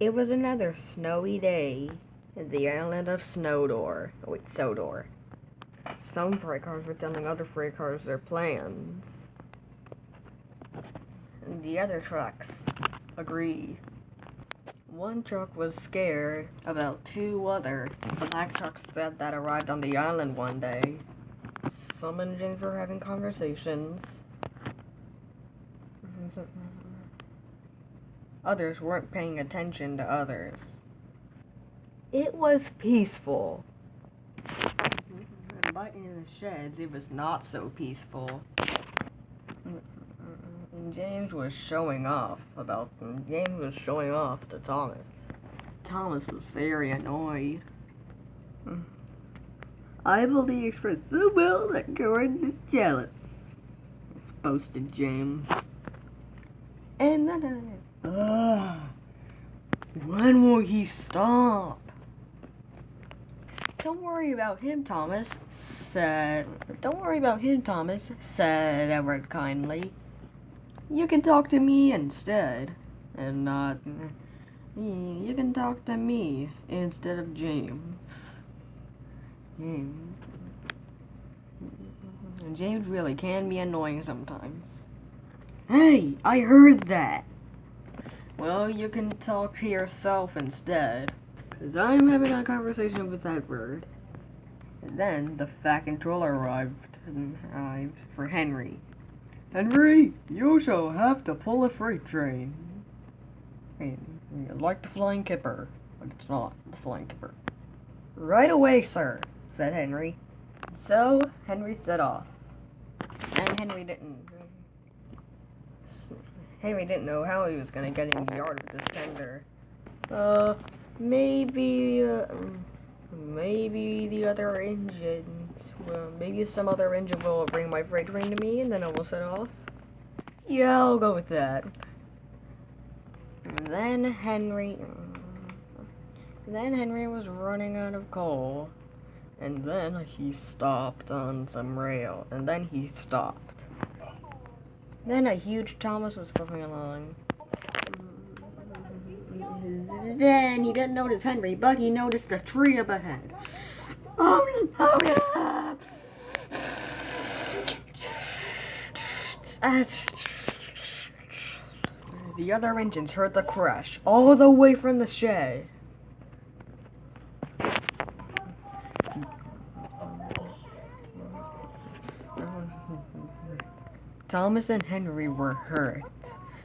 It was another snowy day at the island of Sodor. Some freight cars were telling other freight cars their plans. And the other trucks agreed. One truck was scared about two other black trucks that arrived on the island one day. Some engines were having conversations. Others weren't paying attention to others. It was peaceful. But in the sheds, it was not so peaceful. James was showing off to Thomas. Thomas was very annoyed. I believe expressed so well that Gordon is jealous, boasted James. And then when will he stop? Don't worry about him, Thomas, said Edward kindly. You can talk to me instead, and not... You can talk to me instead of James. James really can be annoying sometimes. Hey, I heard that. Well, you can talk to yourself instead, because I'm having a conversation with Edward. And then the Fat Controller arrived for Henry. Henry, you shall have to pull a freight train. Like the Flying Kipper, but it's not the Flying Kipper. Right away, sir, said Henry. So Henry set off. And Henry didn't know how he was gonna get in the yard with this tender. Maybe the other engines. Maybe some other engine will bring my freight train to me, and then I will set off. Yeah, I'll go with that. And then Henry was running out of coal, and then he stopped on some rail, and then he stopped. Then a huge Thomas was puffing along. Then he didn't notice Henry, but he noticed a tree up ahead. Oh no! The other engines heard the crash all the way from the shed. Thomas and Henry were hurt.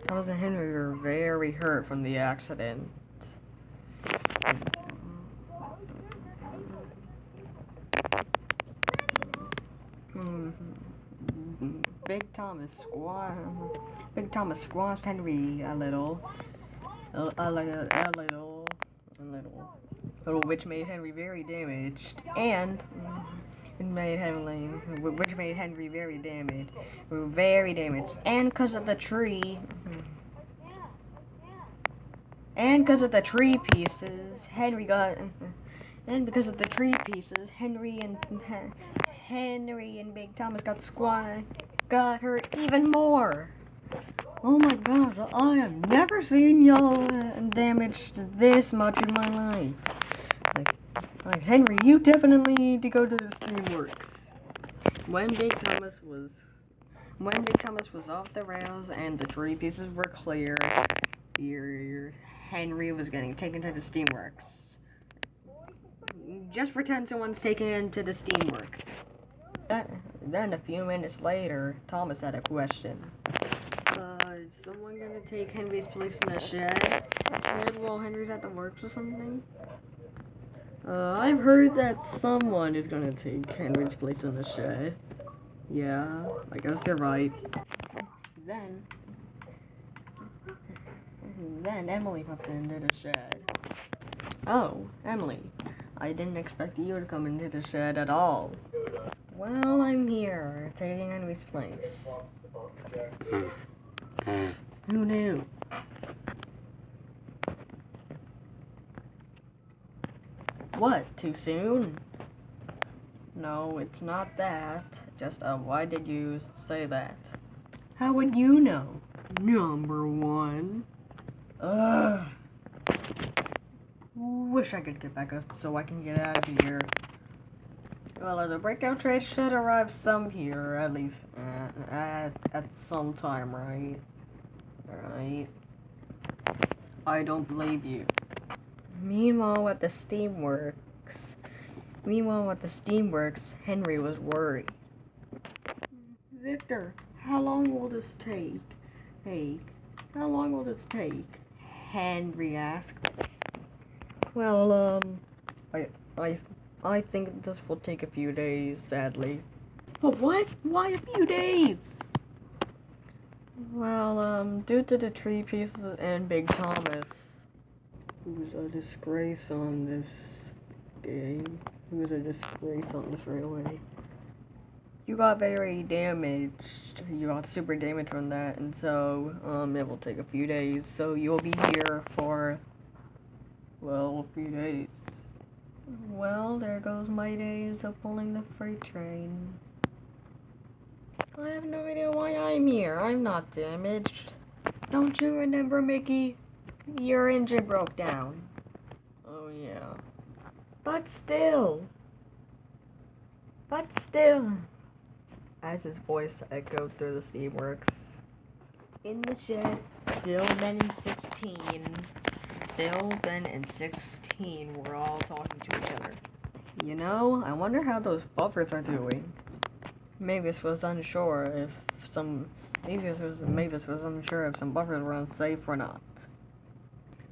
Thomas and Henry were very hurt from the accident. Big Thomas squashed Henry a little, which made Henry very damaged, and and because of the tree. And because of the tree pieces, Henry and Big Thomas got hurt even more. Oh my gosh, I have never seen y'all damaged this much in my life. Like Henry, you definitely need to go to the Steamworks. When Big Thomas was off the rails and the tree pieces were clear, Henry was getting taken to the Steamworks. Just pretend someone's taken him to the Steamworks. Then a few minutes later, Thomas had a question. Is someone gonna take Henry's place in the shed while Henry's at the works or something? I've heard that someone is gonna take Henry's place in the shed. Yeah, I guess you're right. Then Emily popped into the shed. Oh, Emily, I didn't expect you to come into the shed at all. Well, I'm here, taking Henry's place. Who knew? What, too soon? No, it's not that. Just, why did you say that? How would you know? Number one. Ugh. wish I could get back up so I can get out of here. Well, the breakdown train should arrive some here, at least, at some time, right? Right? I don't believe you. Meanwhile, at the steamworks, Henry was worried. Victor, how long will this take? How long will this take? Henry asked. Well, I think this will take a few days, sadly. But what? Why a few days? Well, due to the tree pieces and Big Thomas, who's a disgrace on this game, who's a disgrace on this railway. You got very damaged. You got super damaged from that, and so, it will take a few days. So you'll be here for, well, a few days. Well, there goes my days of pulling the freight train. I have no idea why I'm here. I'm not damaged. Don't you remember, Mickey? Your engine broke down. Oh, yeah. But still. As his voice echoed through the steamworks. In the shed, Bill, Ben, and 16 were all talking to each other. You know, I wonder how those buffers are doing. Mavis was unsure if some buffers were unsafe or not.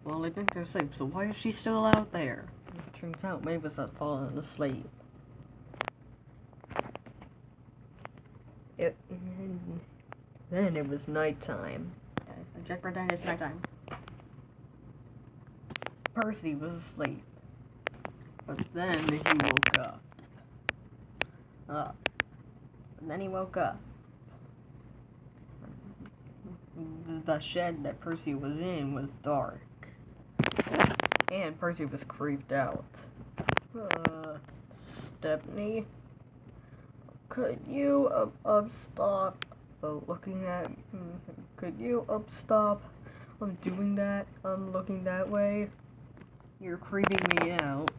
Well, I think they're safe, so why is she still out there? It turns out Mavis had fallen asleep. Then it was nighttime. Just pretend it's nighttime. Percy was asleep. But then he woke up. The shed that Percy was in was dark. And Percy was creeped out. Stepney? Could you stop looking at... Could you stop doing that? Looking that way? You're creeping me out.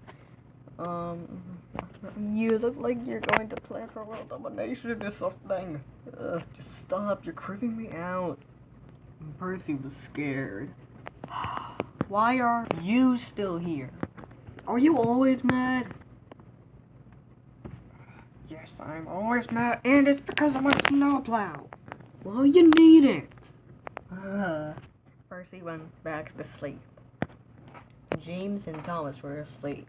You look like you're going to plan for world domination or something. Just stop, you're creeping me out. Percy was scared. Why are you still here? Are you always mad? Yes, I'm always mad, and it's because of my snowplow. Well, you need it. Percy went back to sleep. James and Thomas were asleep.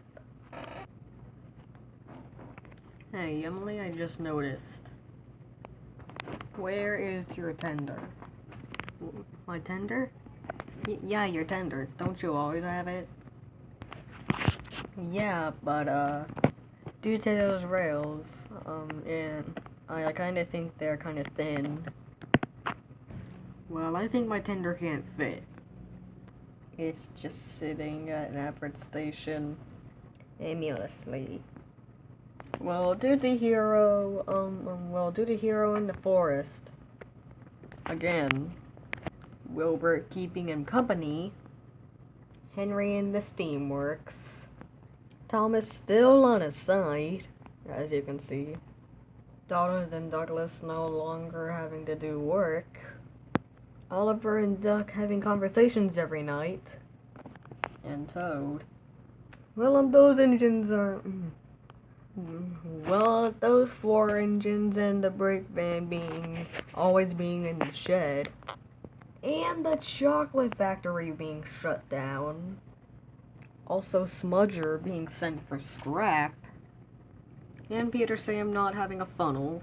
Hey, Emily, I just noticed. Where is your tender? My tender? Yeah, your tender. Don't you always have it? Yeah, but, due to those rails, and I kind of think they're kind of thin. Well, I think my tender can't fit. It's just sitting at an average station aimlessly. Well, due to Hero in the forest. Again. Wilbur keeping him company. Henry in the steamworks. Thomas still on his side, as you can see. Donald and Douglas no longer having to do work. Oliver and Duck having conversations every night. And Toad. Well, those engines are... Well, those 4 engines and the brake van always being in the shed. And the chocolate factory being shut down. Also Smudger being sent for scrap. And Peter Sam not having a funnel.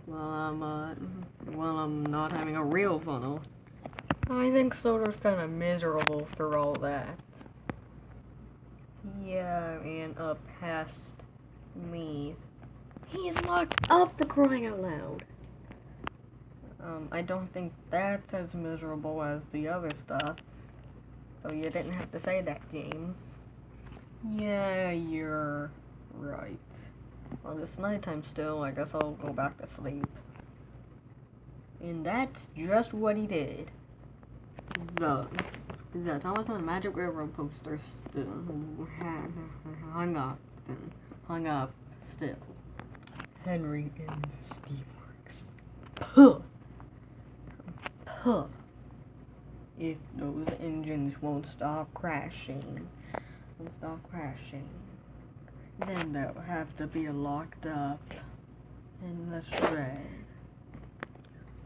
Well, I'm not having a real funnel. I think Soder's kind of miserable through all that. Yeah, and up past me. He's locked up for crying out loud. I don't think that's as miserable as the other stuff. So you didn't have to say that, James. Yeah, you're right. Well, it's nighttime still. I guess I'll go back to sleep. And that's just what he did. The Thomas and the Magic Railroad poster still hung up still. Henry in the Steamworks. Puh! Puh! If those engines won't stop crashing, then they'll have to be locked up in the shred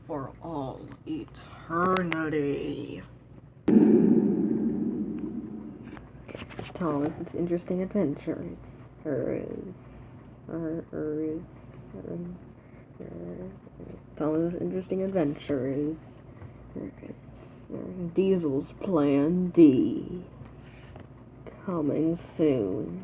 for all eternity. Thomas's Interesting Adventures. Thomas's Interesting Adventures. Diesel's Plan D. Coming soon.